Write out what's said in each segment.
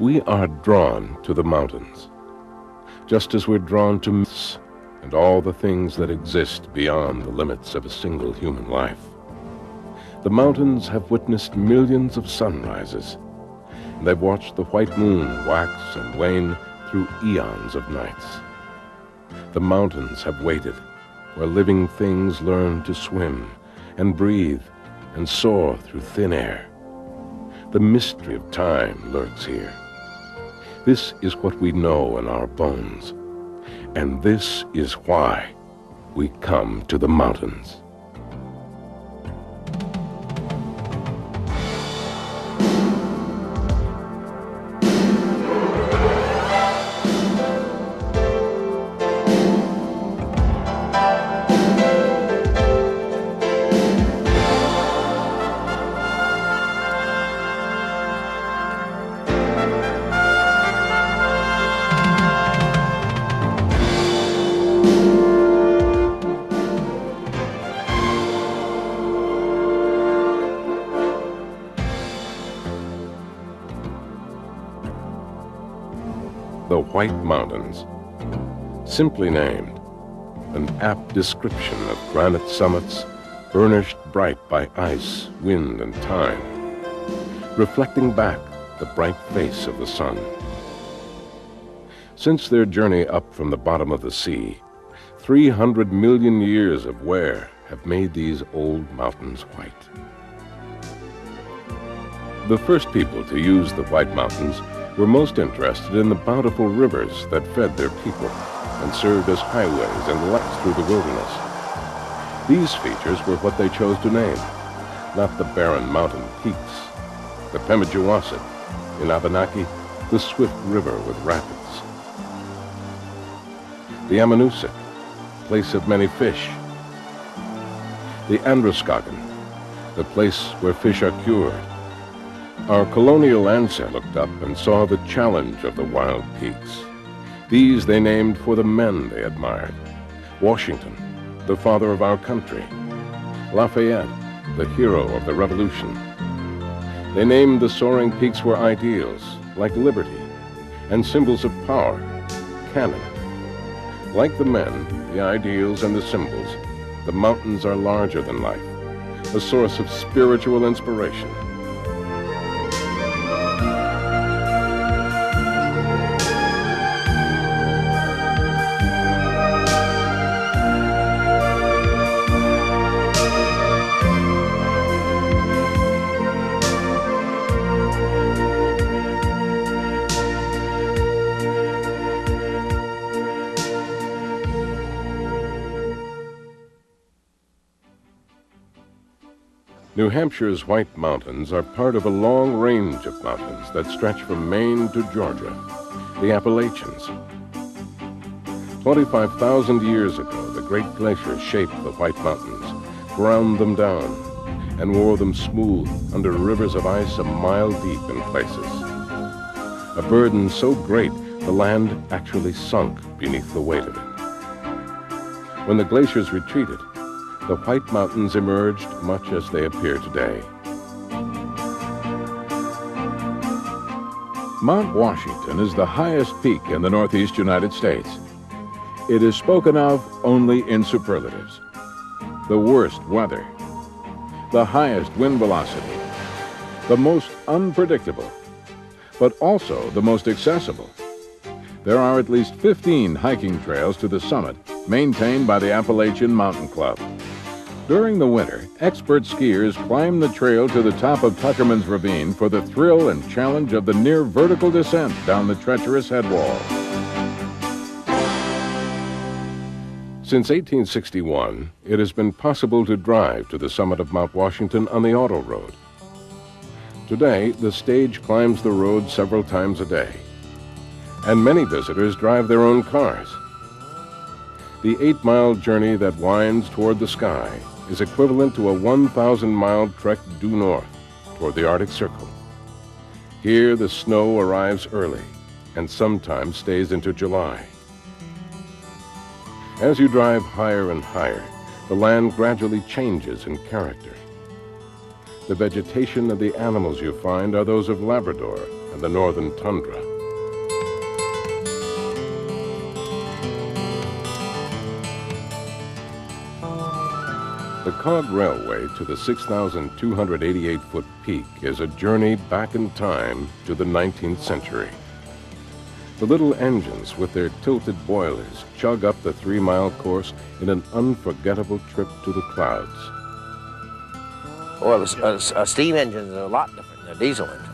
We are drawn to the mountains, just as we're drawn to myths and all the things that exist beyond the limits of a single human life. The mountains have witnessed millions of sunrises, and they've watched the white moon wax and wane through eons of nights. The mountains have waited where living things learn to swim and breathe and soar through thin air. The mystery of time lurks here. This is what we know in our bones, and this is why we come to the mountains. The White Mountains, simply named, an apt description of granite summits burnished bright by ice, wind, and time, reflecting back the bright face of the sun. Since their journey up from the bottom of the sea, 300 million years of wear have made these old mountains white. The first people to use the White Mountains were most interested in the bountiful rivers that fed their people and served as highways and lights through the wilderness. These features were what they chose to name, not the barren mountain peaks. The Pemigewasset, in Abenaki, the swift river with rapids. The Ammonoosuc, place of many fish. The Androscoggin, the place where fish are cured. Our colonial ancestors looked up and saw the challenge of the wild peaks. These they named for the men they admired. Washington, the father of our country. Lafayette, the hero of the Revolution. They named the soaring peaks for ideals, like liberty, and symbols of power, cannon. Like the men, the ideals, and the symbols, the mountains are larger than life, a source of spiritual inspiration. New Hampshire's White Mountains are part of a long range of mountains that stretch from Maine to Georgia, the Appalachians. 25,000 years ago, the great glacier shaped the White Mountains, ground them down, and wore them smooth under rivers of ice a mile deep in places. A burden so great, the land actually sunk beneath the weight of it. When the glaciers retreated, the White Mountains emerged much as they appear today. Mount Washington is the highest peak in the northeast United States. It is spoken of only in superlatives. The worst weather, the highest wind velocity, the most unpredictable, but also the most accessible. There are at least 15 hiking trails to the summit maintained by the Appalachian Mountain Club. During the winter, expert skiers climb the trail to the top of Tuckerman's Ravine for the thrill and challenge of the near-vertical descent down the treacherous head wall. Since 1861, it has been possible to drive to the summit of Mount Washington on the auto road. Today, the stage climbs the road several times a day, and many visitors drive their own cars. The 8-mile journey that winds toward the sky is equivalent to a 1,000-mile trek due north toward the Arctic Circle. Here, the snow arrives early and sometimes stays into July. As you drive higher and higher, the land gradually changes in character. The vegetation and the animals you find are those of Labrador, and the northern tundra. The cog railway to the 6,288-foot peak is a journey back in time to the 19th century. The little engines with their tilted boilers chug up the 3-mile course in an unforgettable trip to the clouds. Well, a steam engine is a lot different than a diesel engine,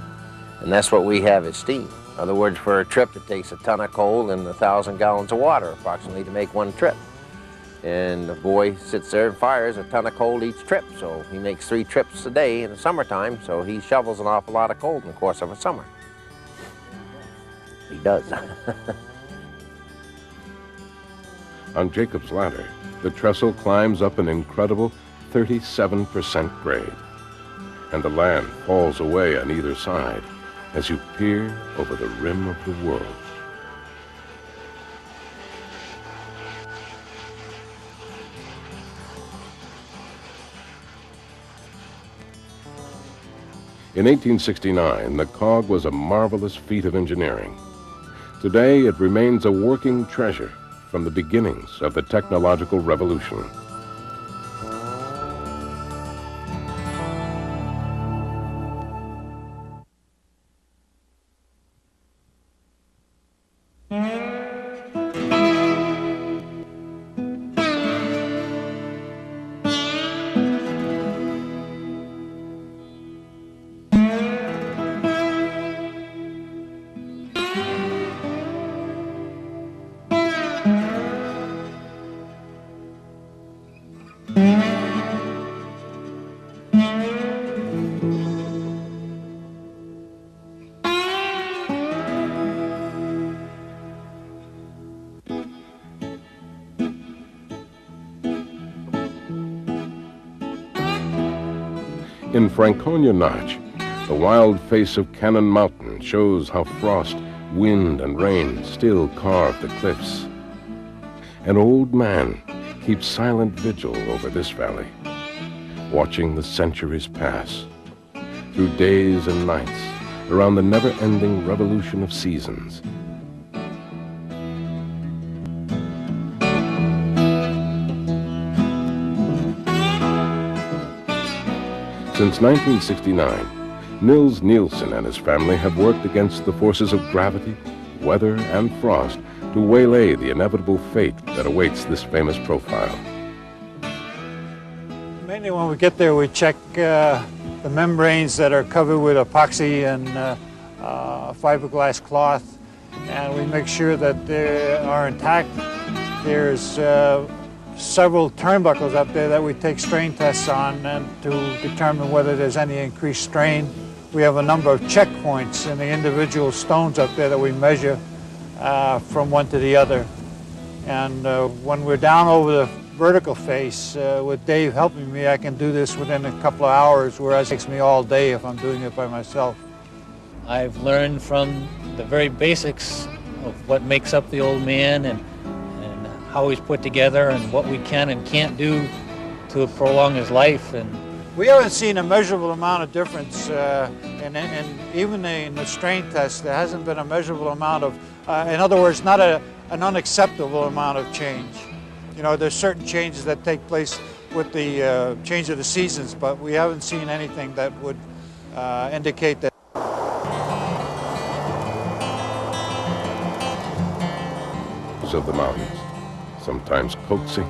and that's what we have is steam. In other words, for a trip, it takes a ton of coal and 1,000 gallons of water approximately to make one trip. And the boy sits there and fires a ton of coal each trip, so he makes 3 trips a day in the summertime, so he shovels an awful lot of coal in the course of a summer. He does. On Jacob's Ladder, the trestle climbs up an incredible 37% grade, and the land falls away on either side as you peer over the rim of the world. In 1869, the cog was a marvelous feat of engineering. Today, it remains a working treasure from the beginnings of the technological revolution. In Franconia Notch, the wild face of Cannon Mountain shows how frost, wind, and rain still carve the cliffs. An old man keeps silent vigil over this valley, watching the centuries pass, through days and nights, around the never-ending revolution of seasons. Since 1969, Nils Nielsen and his family have worked against the forces of gravity, weather, and frost to waylay the inevitable fate that awaits this famous profile. Mainly when we get there, we check the membranes that are covered with epoxy and fiberglass cloth, and we make sure that they are intact. There's several turnbuckles up there that we take strain tests on and to determine whether there's any increased strain. We have a number of checkpoints in the individual stones up there that we measure from one to the other. And when we're down over the vertical face, with Dave helping me, I can do this within a couple of hours, whereas it takes me all day if I'm doing it by myself. I've learned from the very basics of what makes up the old man and how he's put together and what we can and can't do to prolong his life. And we haven't seen a measurable amount of difference, and even in the strain test, there hasn't been a measurable amount of, in other words, not an unacceptable amount of change. You know, there's certain changes that take place with the change of the seasons, but we haven't seen anything that would indicate that. Of the mountains, sometimes coaxing,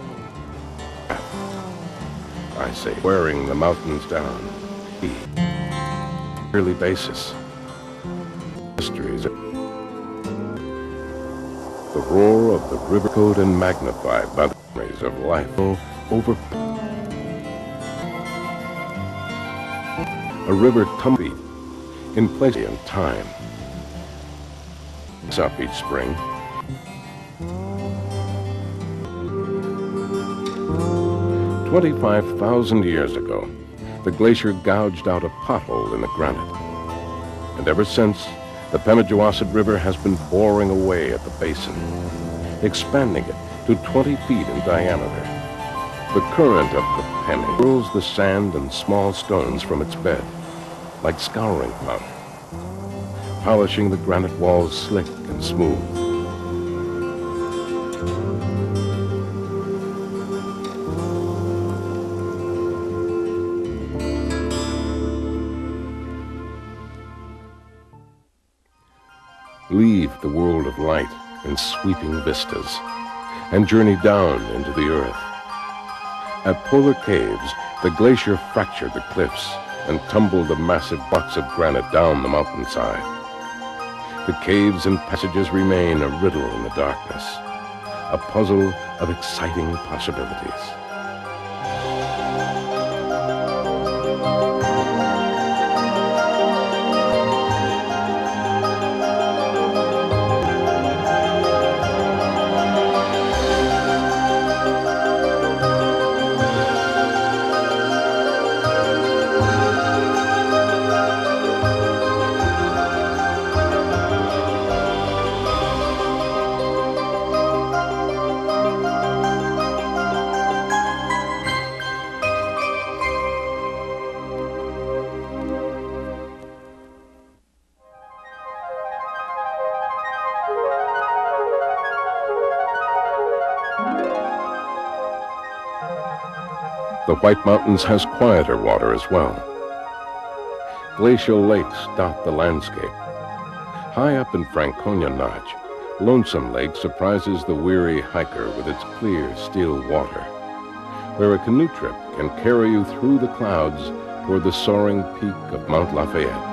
I say, wearing the mountains down, on a yearly basis. Histories, the roar of the river code and magnified by the memories of life over a river tumbling in place and time. It's up each spring. 25,000 years ago, the glacier gouged out a pothole in the granite. And ever since, the Pemigewasset River has been boring away at the basin, expanding it to 20 feet in diameter. The current of the Pemi whirls the sand and small stones from its bed, like scouring powder. polishing the granite walls slick and smooth. Leave the world of light and sweeping vistas and journey down into the earth. At polar caves, the glacier fractured the cliffs and tumbled the massive blocks of granite down the mountainside. The caves and passages remain a riddle in the darkness, a puzzle of exciting possibilities. The White Mountains has quieter water as well. Glacial lakes dot the landscape. High up in Franconia Notch, Lonesome Lake surprises the weary hiker with its clear, still water, where a canoe trip can carry you through the clouds toward the soaring peak of Mount Lafayette.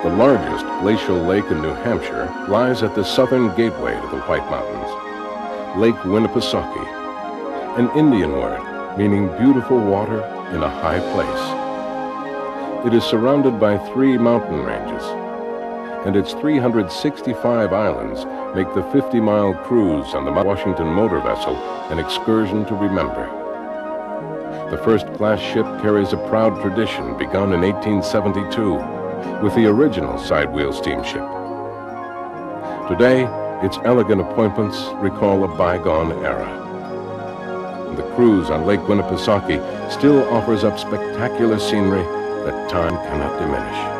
The largest glacial lake in New Hampshire lies at the southern gateway to the White Mountains, Lake Winnipesaukee, an Indian word meaning beautiful water in a high place. It is surrounded by 3 mountain ranges, and its 365 islands make the 50-mile cruise on the Washington motor vessel an excursion to remember. The first glass ship carries a proud tradition begun in 1872 with the original side-wheel steamship. Today, its elegant appointments recall a bygone era. And the cruise on Lake Winnipesaukee still offers up spectacular scenery that time cannot diminish.